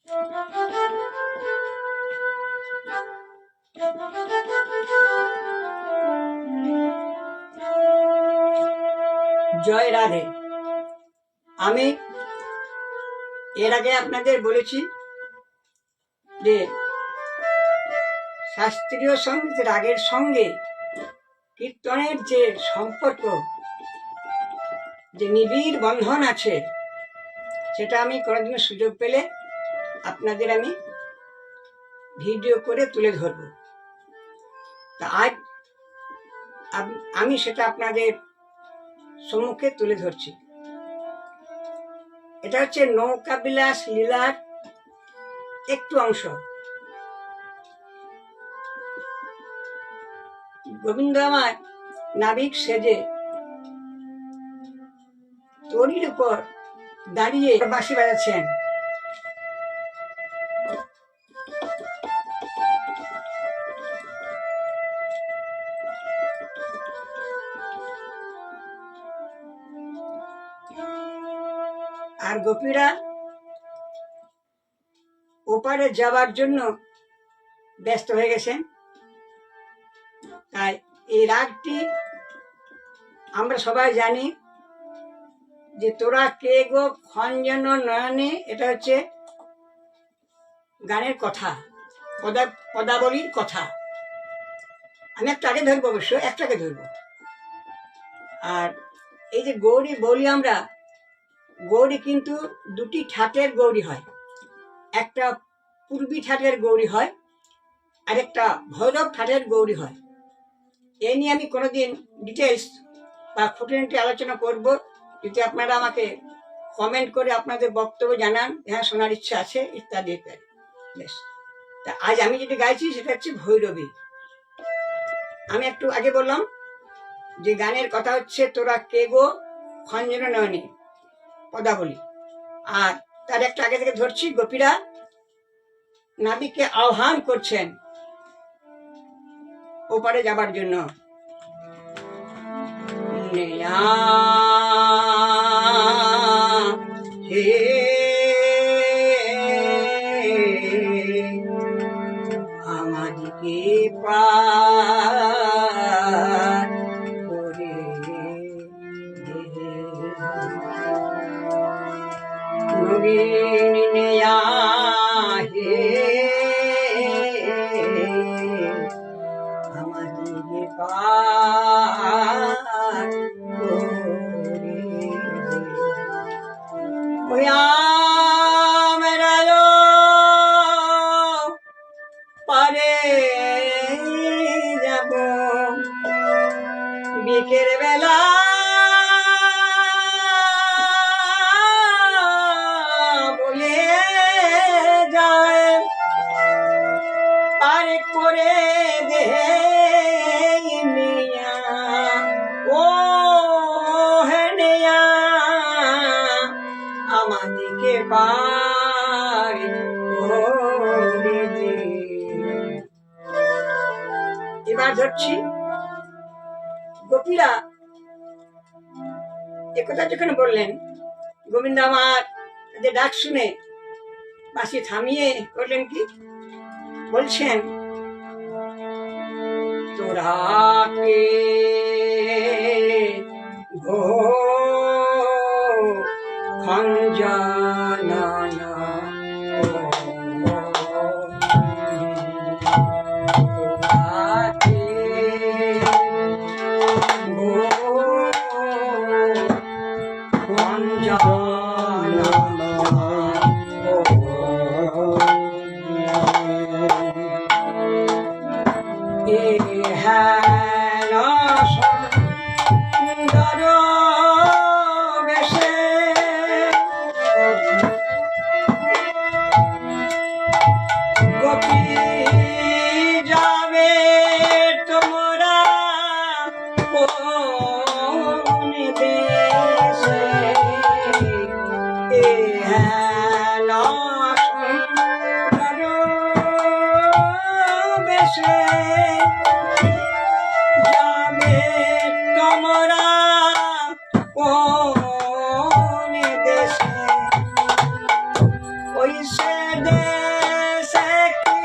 জয় রাধে। আমি এর আগে আপনাদের বলেছি যে শাস্ত্রীয় সঙ্গীত রাগের সঙ্গে কীর্তনের যে সম্পর্ক, যে নিবিড় বন্ধন আছে, সেটা আমি কোনোদিন সুযোগ পেলে আপনাদের আমি ভিডিও করে তুলে ধরব। তা আজ আমি সেটা আপনাদের সম্মুখে তুলে ধরছি। এটা হচ্ছে নৌকা বিলাস লীলার একটু অংশ। গোবিন্দ আমার নাবিক সেজে তরির উপর দাঁড়িয়ে বাঁশি বাজাচ্ছেন। আর গোপীরা ওপারে যাওয়ার জন্য ব্যস্ত হয়ে গেছেন। তাই এই রাগটি আমরা সবাই জানি যে তোরা কে গো খঞ্জন নয়নে, এটা হচ্ছে গানের কথা, পদাবলীর কথা। আমি একটাকে ধরবো, অবশ্য একটাকে ধরবো। আর এই যে গৌরী বলি আমরা, গৌরী কিন্তু দুটি ঠাটের গৌরী হয়। একটা পূর্বী ঠাটের গৌরী হয়, আর একটা ভৈরব ঠাটের গৌরী হয়। এ নিয়ে আমি কোনোদিন ডিটেলস বা খুঁটিনাটি আলোচনা করব। যদি আপনারা আমাকে কমেন্ট করে আপনাদের বক্তব্য জানান, হ্যাঁ শোনার ইচ্ছা আছে ইত্যাদি ইত্যাদি। বেশ, তা আজ আমি যেটা গাইছি সেটা হচ্ছে ভৈরবী। আমি একটু আগে বললাম যে গানের কথা হচ্ছে তোরা কে গো খঞ্জন নয়নে, পদাবলী। আর তার একটা আগে থেকে ধরছি, গোপীরা নাবিককে আহ্বান করছেন ওপারে যাবার জন্য। হে আমাদিকে পার করে নবীন নেয়া, হে আমাদিকে পার করে আমরা পারে যাব বিকেল বেলা, বলে যায় পার করে দে মিয়া, ও হেনিয়া আমাদিকে পার করে দে। এবার ধরছি, গোপীরা একথা যখন বললেন, গোবিন্দ আমার যে ডাক শুনে বাঁশি থামিয়ে করলেন কি, বলছেন তোরা কে গো খঞ্জন দেশে কি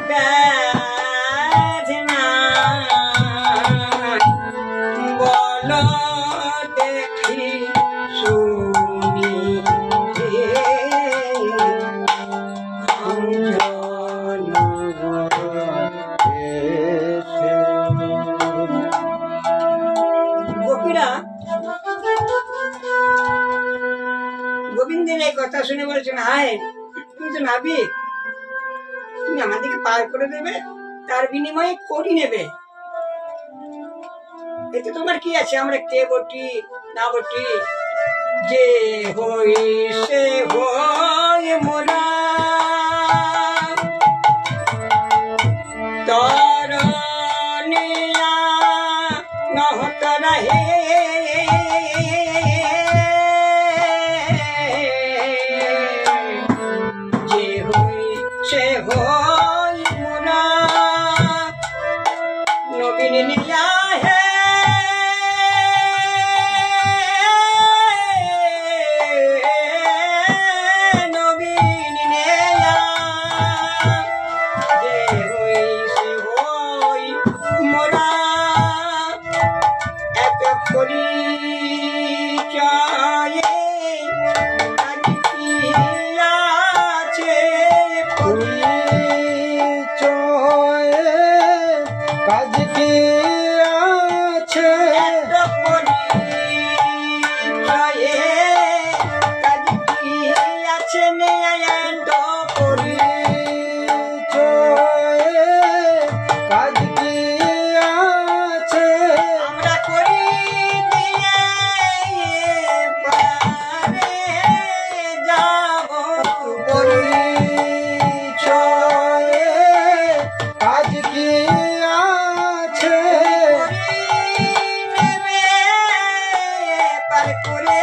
বেদনা বলো দেখি শুনি গোপীরা গোবিন্দের এই কথা শুনে বলেছেন, হায় তুমি তো নাবিক, তুমি আমাদেরকে পার করে দেবে, তার বিনিময়ে করি নেবে, এতে তোমার কি আছে? আমরা কে বটি না বটি, যে হই সে হই মোরা তরনিয়া নহত রহে যে হই সে হই মোরা নবীন নীলা হে নবীন নীলা যে হই সে হই মোরা এত পরিচয়ে আজ কি আছে পরিচয়ে কাজ কি আছে এত পরিচয়ে আজ কি আছে এত পরিচয়ে কাজ কি আছে আমরা করি দিয়ে পারে যাব পরিচয়ে কাজ কি আছে নেবে পার করে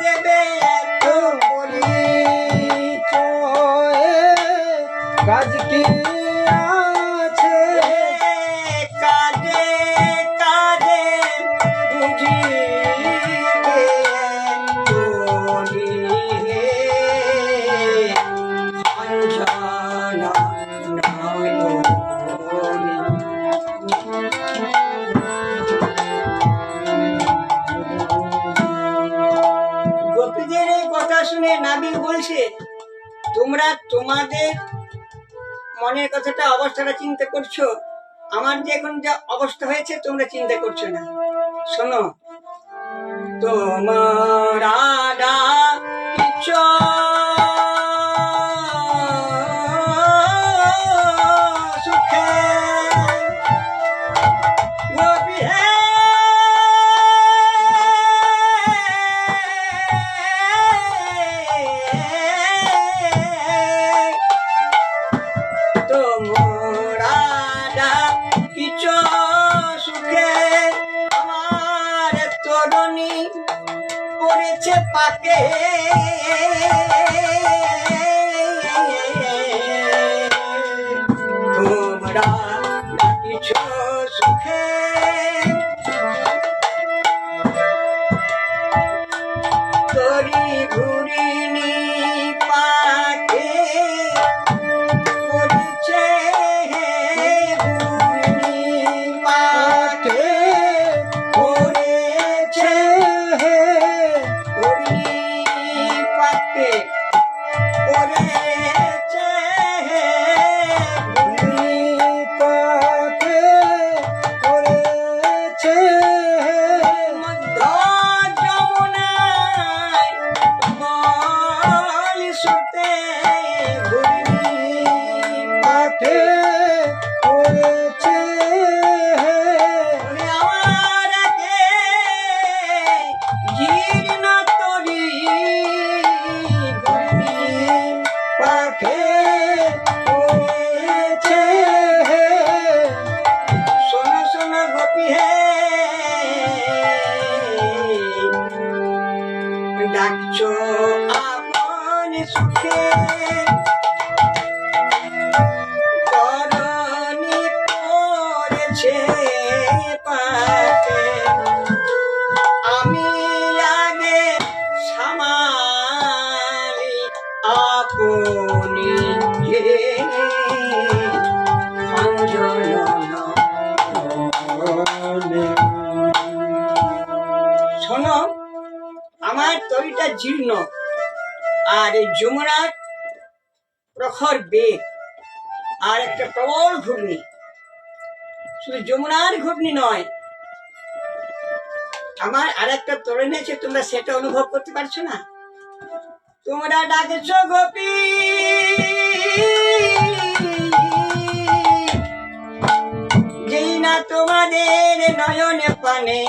দেবে এত পরিচয়ে কাজ কি আছে কাজে কাজে বুঝিবে তোরি অঞ্জনা নয়নি। গোপীদের এই কথা শুনে নাবিক বলছে, তোমরা তোমাদের মনের কথাটা অবস্থাটা চিন্তা করছো, আমার যে এখন যা অবস্থা হয়েছে তোমরা চিন্তা করছো না। শোনো, তোমরা ডাকিছ সুখে গোপী হে তোমরা ডাকিছ সুখে আমার তরুণী পড়েছে পাকে তোমরা ডাকিছ সুখে তরি ঘুরিনি পাকে পড়েছে ঘুরিনি পাকে পড়েছে ঘুরিনি পাকে পড়েছে পাকে পড়েছে মধ্য যমুনায় বল সুতে ঘুরিনি পাকে পড়েছে ওরে আমার আগে জীর্ণ তরি ঘুরিনি পাকে পড়েছে শোনো শোনো গোপী হে ডাকছো আপন সুখে করনি পড়েছে পাকে আমি আগে সামালি আপনি হে শোনো, আমার তরিটা জীর্ণ, আর এই যমুনার প্রখর বেগ, আর একটা প্রবল ঘূর্ণি। শুধু যমুনার ঘূর্ণি নয়, আমার আর একটা তরুণী আছে, তোমরা সেটা অনুভব করতে পারছো না। তোমরা ডাকেছ গোপী, যেই না তোমাদের নয়নে পানে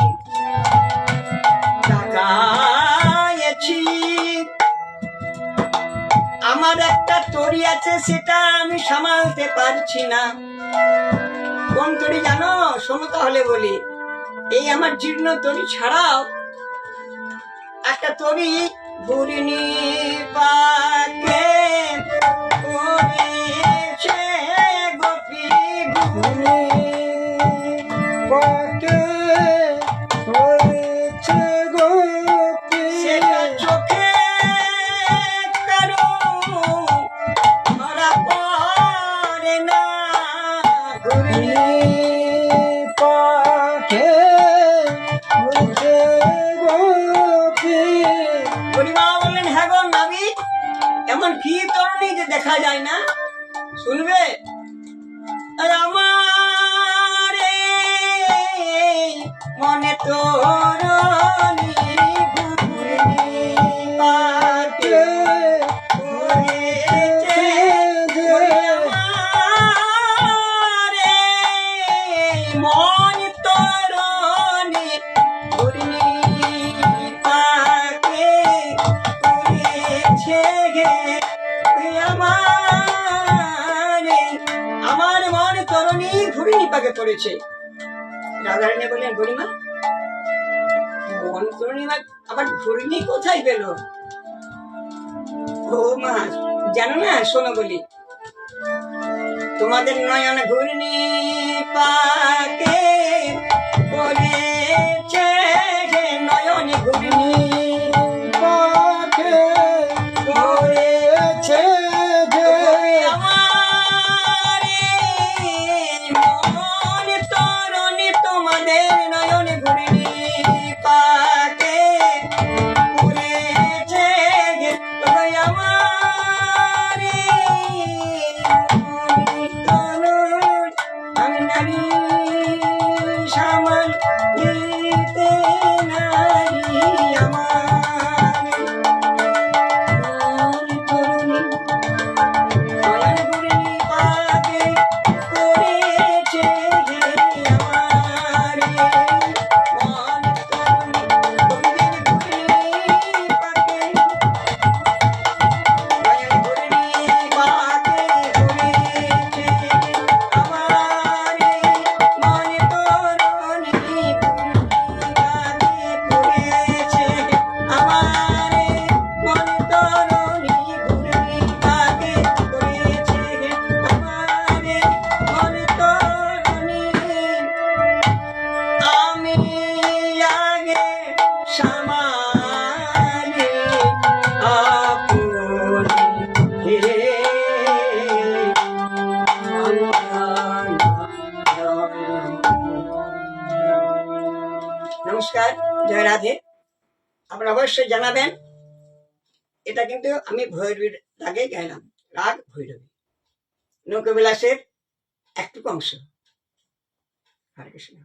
তাকায়েছি। আমার একটা তরি আছে, সেটা আমি সামালতে পারছি না। কোন তরি জানো? শোনো তাহলে বলি। এই আমার জীর্ণ তরি ছাড়াও একটা তরি ঘূর্ণি পাকে করেছে গোপী, ঘূর্ণি পাকে হয়েছে গোপী। সেটা চোখে কারো ধরা পড়ে না। ঘূর্ণি পাকে হয়েছে গোপী। পরিমা বললেন, হ্যাঁ গো নাবিক, এমন কি তরুণী যে দেখা যায় না? শুনবে? আর আমার এই মনে তরুণী ঘূর্ণি পাকে হয়েছে ওরে আমার এই মন তরুণী ঘূর্ণি পাকে হয়েছে গে। ওরে আমার মন তরুণী ঘূর্ণি পাকে পড়েছে। রাধারানী বললেন, গরিমা মন তরুণী আবার ঘূর্ণি কোথায় পেল? ও মা, জানো না? শোনো বলি। তোমাদের নয়ন ঘূর্ণি পাকে পড়েছে, নয়ন ঘূর্ণি পাকে হয়েছে যে আমার মন তরুণী তোমাদের নয়ন ঘূর্ণি পাকে পড়েছে গে। তবে আমার আমি নারী সামাল দিতে নারী আমার তরুণী নয়ন ঘূর্ণি পাকে পড়েছে গে। আমার মন তরুণী তোমাদের ঘূর্ণি পাকে নয়ন ঘূর্ণি পাকে পড়েছে গে। আমার মন তরুণী ঘূর্ণি পাকে পড়েছে গে। আমার মন তরুণী ঘূর্ণি পাকে পড়েছে গে। আমার মন তরুণী আমি আগে সামালে আপনি হে নমস্কার, জয় রাধে। আপনারা অবশ্যই জানাবেন, এটা কিন্তু আমি ভৈরবীর রাগে গাইলাম, রাগ ভৈরবী, নৌকবিলাসের একটু অংশ। হরে কৃষ্ণ।